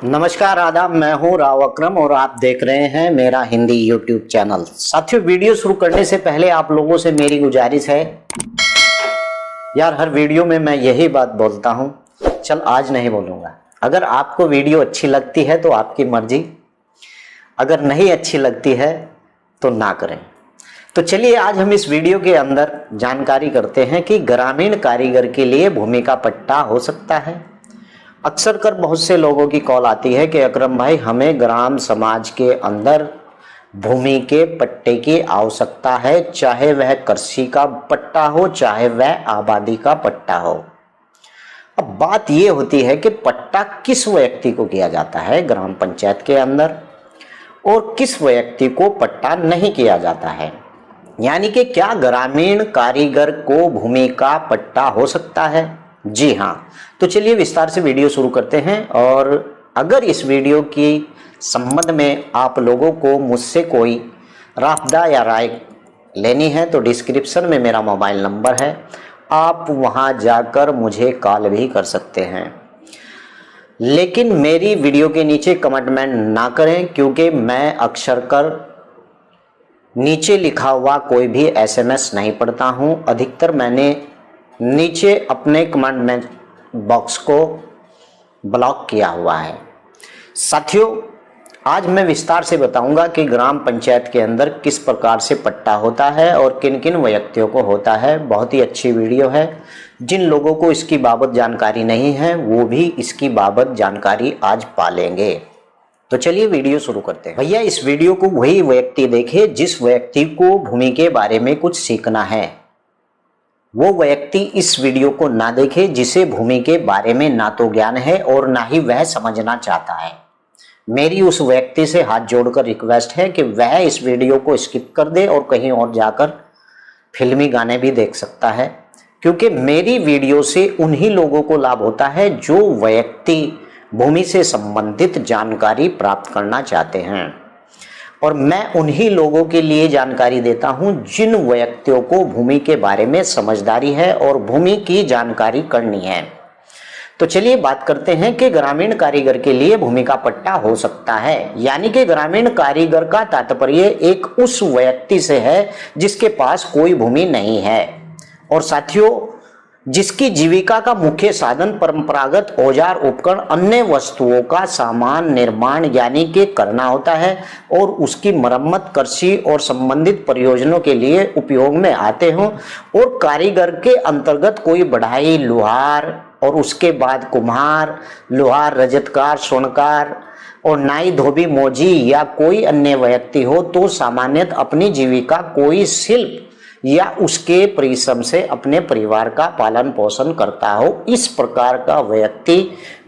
नमस्कार आदाब, मैं हूं राव अकरम और आप देख रहे हैं मेरा हिंदी यूट्यूब चैनल। साथियों, वीडियो शुरू करने से पहले आप लोगों से मेरी गुजारिश है यार, हर वीडियो में मैं यही बात बोलता हूं, चल आज नहीं बोलूंगा। अगर आपको वीडियो अच्छी लगती है तो आपकी मर्जी, अगर नहीं अच्छी लगती है तो ना करें। तो चलिए आज हम इस वीडियो के अंदर जानकारी करते हैं कि ग्रामीण कारीगर के लिए भूमि का पट्टा हो सकता है। अक्सर कर बहुत से लोगों की कॉल आती है कि अकरम भाई, हमें ग्राम समाज के अंदर भूमि के पट्टे की आवश्यकता है, चाहे वह कृषि का पट्टा हो चाहे वह आबादी का पट्टा हो। अब बात यह होती है कि पट्टा किस व्यक्ति को किया जाता है ग्राम पंचायत के अंदर और किस व्यक्ति को पट्टा नहीं किया जाता है, यानी कि क्या ग्रामीण कारीगर को भूमि का पट्टा हो सकता है? जी हाँ। तो चलिए विस्तार से वीडियो शुरू करते हैं। और अगर इस वीडियो की संबंध में आप लोगों को मुझसे कोई राब्ता या राय लेनी है तो डिस्क्रिप्शन में मेरा मोबाइल नंबर है, आप वहां जाकर मुझे कॉल भी कर सकते हैं। लेकिन मेरी वीडियो के नीचे कमेंट ना करें, क्योंकि मैं अक्सर कर नीचे लिखा हुआ कोई भी SMS नहीं पढ़ता हूं। अधिकतर मैंने नीचे अपने कमेंट बॉक्स को ब्लॉक किया हुआ है। साथियों, आज मैं विस्तार से बताऊंगा कि ग्राम पंचायत के अंदर किस प्रकार से पट्टा होता है और किन किन व्यक्तियों को होता है। बहुत ही अच्छी वीडियो है। जिन लोगों को इसकी बाबत जानकारी नहीं है वो भी इसकी बाबत जानकारी आज पा लेंगे। तो चलिए वीडियो शुरू करते हैं। भैया, इस वीडियो को वही व्यक्ति देखे जिस व्यक्ति को भूमि के बारे में कुछ सीखना है। वो व्यक्ति इस वीडियो को ना देखे जिसे भूमि के बारे में ना तो ज्ञान है और ना ही वह समझना चाहता है। मेरी उस व्यक्ति से हाथ जोड़कर रिक्वेस्ट है कि वह इस वीडियो को स्किप कर दे और कहीं और जाकर फिल्मी गाने भी देख सकता है, क्योंकि मेरी वीडियो से उन्हीं लोगों को लाभ होता है जो व्यक्ति भूमि से संबंधित जानकारी प्राप्त करना चाहते हैं। और मैं उन्हीं लोगों के लिए जानकारी देता हूं जिन व्यक्तियों को भूमि के बारे में समझदारी है और भूमि की जानकारी करनी है। तो चलिए बात करते हैं कि ग्रामीण कारीगर के लिए भूमि का पट्टा हो सकता है। यानी कि ग्रामीण कारीगर का तात्पर्य एक उस व्यक्ति से है जिसके पास कोई भूमि नहीं है और साथियों, जिसकी जीविका का मुख्य साधन परंपरागत औजार उपकरण अन्य वस्तुओं का सामान निर्माण यानी कि करना होता है और उसकी मरम्मत कृषि और संबंधित परियोजनों के लिए उपयोग में आते हों। और कारीगर के अंतर्गत कोई बढ़ाई, लोहार और उसके बाद कुम्हार, लोहार, रजतकार, स्वर्णकार और नाई, धोबी, मोजी या कोई अन्य व्यक्ति हो तो सामान्यतः अपनी जीविका कोई शिल्प या उसके परिश्रम से अपने परिवार का पालन पोषण करता हो। इस प्रकार का व्यक्ति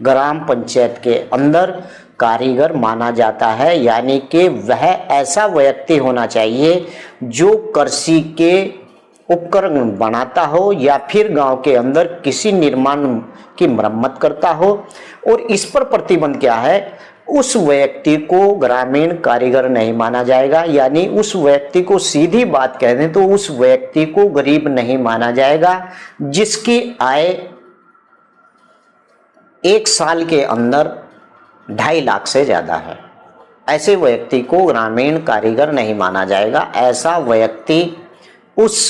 ग्राम पंचायत के अंदर कारीगर माना जाता है। यानी कि वह ऐसा व्यक्ति होना चाहिए जो कृषि के उपकरण बनाता हो या फिर गांव के अंदर किसी निर्माण की मरम्मत करता हो। और इस पर प्रतिबंध क्या है, उस व्यक्ति को ग्रामीण कारीगर नहीं माना जाएगा। यानी उस व्यक्ति को सीधी बात कह दें तो उस व्यक्ति को गरीब नहीं माना जाएगा जिसकी आय एक साल के अंदर 2.5 लाख से ज्यादा है। ऐसे व्यक्ति को ग्रामीण कारीगर नहीं माना जाएगा। ऐसा व्यक्ति उस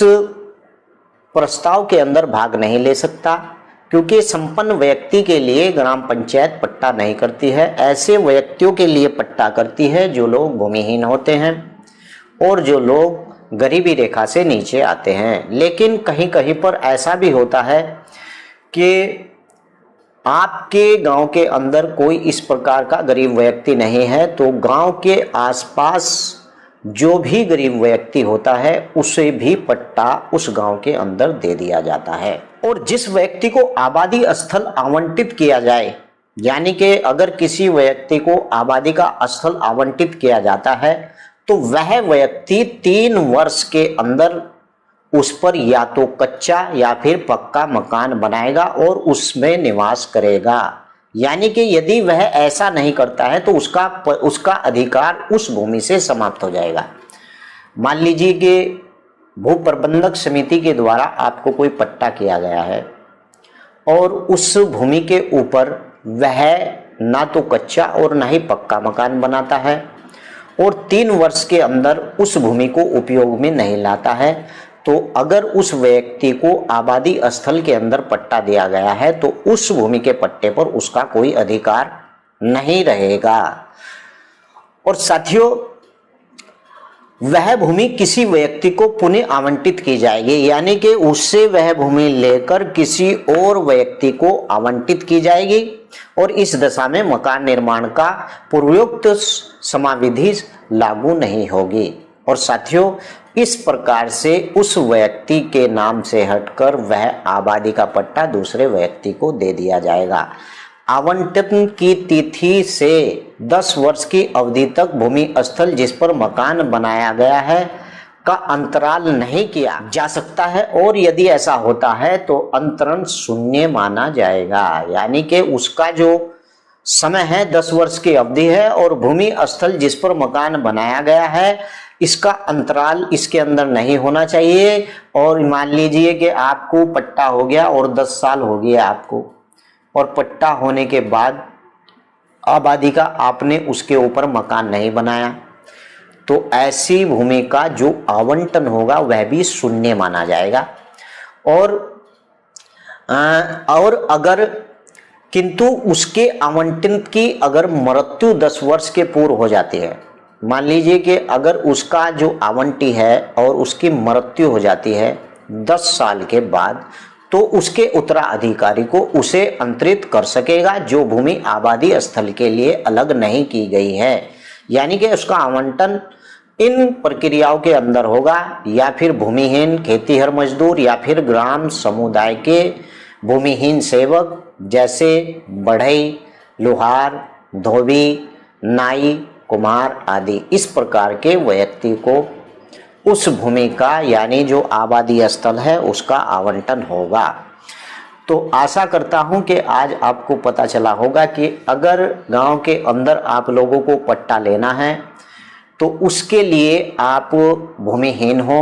प्रस्ताव के अंदर भाग नहीं ले सकता, क्योंकि संपन्न व्यक्ति के लिए ग्राम पंचायत पट्टा नहीं करती है। ऐसे व्यक्तियों के लिए पट्टा करती है जो लोग भूमिहीन होते हैं और जो लोग गरीबी रेखा से नीचे आते हैं। लेकिन कहीं कहीं पर ऐसा भी होता है कि आपके गांव के अंदर कोई इस प्रकार का गरीब व्यक्ति नहीं है तो गांव के आसपास जो भी गरीब व्यक्ति होता है उसे भी पट्टा उस गांव के अंदर दे दिया जाता है। और जिस व्यक्ति को आबादी स्थल आवंटित किया जाए, यानी कि अगर किसी व्यक्ति को आबादी का स्थल आवंटित किया जाता है तो वह व्यक्ति 3 वर्ष के अंदर उस पर या तो कच्चा या फिर पक्का मकान बनाएगा और उसमें निवास करेगा। यानी कि यदि वह ऐसा नहीं करता है तो उसका अधिकार उस भूमि से समाप्त हो जाएगा। मान लीजिए कि भू प्रबंधक समिति के द्वारा आपको कोई पट्टा किया गया है और उस भूमि के ऊपर वह ना तो कच्चा और ना ही पक्का मकान बनाता है और 3 वर्ष के अंदर उस भूमि को उपयोग में नहीं लाता है, तो अगर उस व्यक्ति को आबादी स्थल के अंदर पट्टा दिया गया है तो उस भूमि के पट्टे पर उसका कोई अधिकार नहीं रहेगा। और साथियों, वह भूमि किसी व्यक्ति को पुनः आवंटित की जाएगी, यानी कि उससे वह भूमि लेकर किसी और व्यक्ति को आवंटित की जाएगी और इस दशा में मकान निर्माण का पूर्वोक्त समाविधि लागू नहीं होगी। और साथियों, इस प्रकार से उस व्यक्ति के नाम से हटकर वह आबादी का पट्टा दूसरे व्यक्ति को दे दिया जाएगा। आवंटन की तिथि से 10 वर्ष की अवधि तक भूमि स्थल जिस पर मकान बनाया गया है का अंतराल नहीं किया जा सकता है और यदि ऐसा होता है तो अंतरण शून्य माना जाएगा, यानी कि उसका जो समय है 10 वर्ष की अवधि है और भूमि स्थल जिस पर मकान बनाया गया है इसका अंतराल इसके अंदर नहीं होना चाहिए। और मान लीजिए कि आपको पट्टा हो गया और 10 साल हो गया आपको, और पट्टा होने के बाद आबादी का आपने उसके ऊपर मकान नहीं बनाया, तो ऐसी भूमि का जो आवंटन होगा वह भी शून्य माना जाएगा। और अगर किंतु उसके आवंटन की अगर मृत्यु 10 वर्ष के पूर्व हो जाती है, मान लीजिए कि अगर उसका जो आवंटी है और उसकी मृत्यु हो जाती है 10 साल के बाद, तो उसके उत्तराधिकारी को उसे अंतरित कर सकेगा जो भूमि आबादी स्थल के लिए अलग नहीं की गई है, यानी कि उसका आवंटन इन प्रक्रियाओं के अंदर होगा, या फिर भूमिहीन खेतीहर मजदूर या फिर ग्राम समुदाय के भूमिहीन सेवक जैसे बढ़ई, लोहार, धोबी, नाई, कुम्हार आदि, इस प्रकार के व्यक्ति को उस भूमि का यानी जो आबादी स्थल है उसका आवंटन होगा। तो आशा करता हूं कि आज आपको पता चला होगा कि अगर गांव के अंदर आप लोगों को पट्टा लेना है तो उसके लिए आप भूमिहीन हो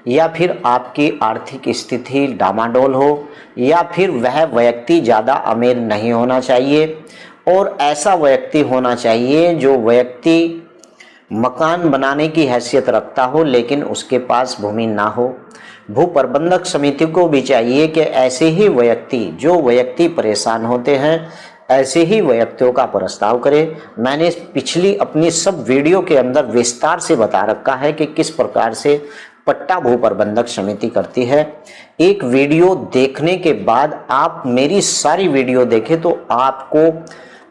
या फिर आपकी आर्थिक स्थिति डामाडोल हो या फिर वह व्यक्ति ज़्यादा अमीर नहीं होना चाहिए और ऐसा व्यक्ति होना चाहिए जो व्यक्ति मकान बनाने की हैसियत रखता हो लेकिन उसके पास भूमि ना हो। भू प्रबंधक समिति को भी चाहिए कि ऐसे ही व्यक्ति जो व्यक्ति परेशान होते हैं ऐसे ही व्यक्तियों का प्रस्ताव करे। मैंने पिछली अपनी सब वीडियो के अंदर विस्तार से बता रखा है कि किस प्रकार से पट्टा भू प्रबंधक समिति करती है। एक वीडियो देखने के बाद आप मेरी सारी वीडियो देखें तो आपको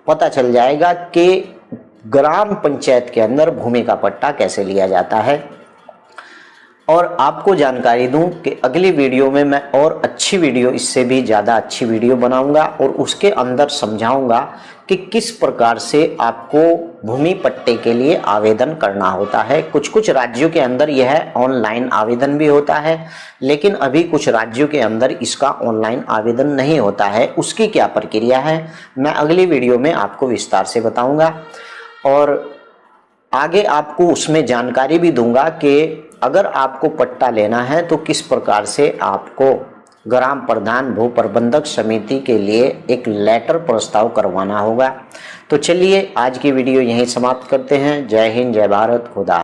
पता चल जाएगा कि ग्राम पंचायत के अंदर भूमि का पट्टा कैसे लिया जाता है। और आपको जानकारी दूं कि अगली वीडियो में मैं और अच्छी वीडियो, इससे भी ज़्यादा अच्छी वीडियो बनाऊंगा और उसके अंदर समझाऊंगा कि किस प्रकार से आपको भूमि पट्टे के लिए आवेदन करना होता है। कुछ कुछ राज्यों के अंदर यह ऑनलाइन आवेदन भी होता है, लेकिन अभी कुछ राज्यों के अंदर इसका ऑनलाइन आवेदन नहीं होता है। उसकी क्या प्रक्रिया है मैं अगली वीडियो में आपको विस्तार से बताऊंगा और आगे आपको उसमें जानकारी भी दूंगा कि अगर आपको पट्टा लेना है तो किस प्रकार से आपको ग्राम प्रधान भू प्रबंधक समिति के लिए एक लेटर प्रस्ताव करवाना होगा। तो चलिए आज की वीडियो यहीं समाप्त करते हैं। जय हिंद, जय भारत, खुदा।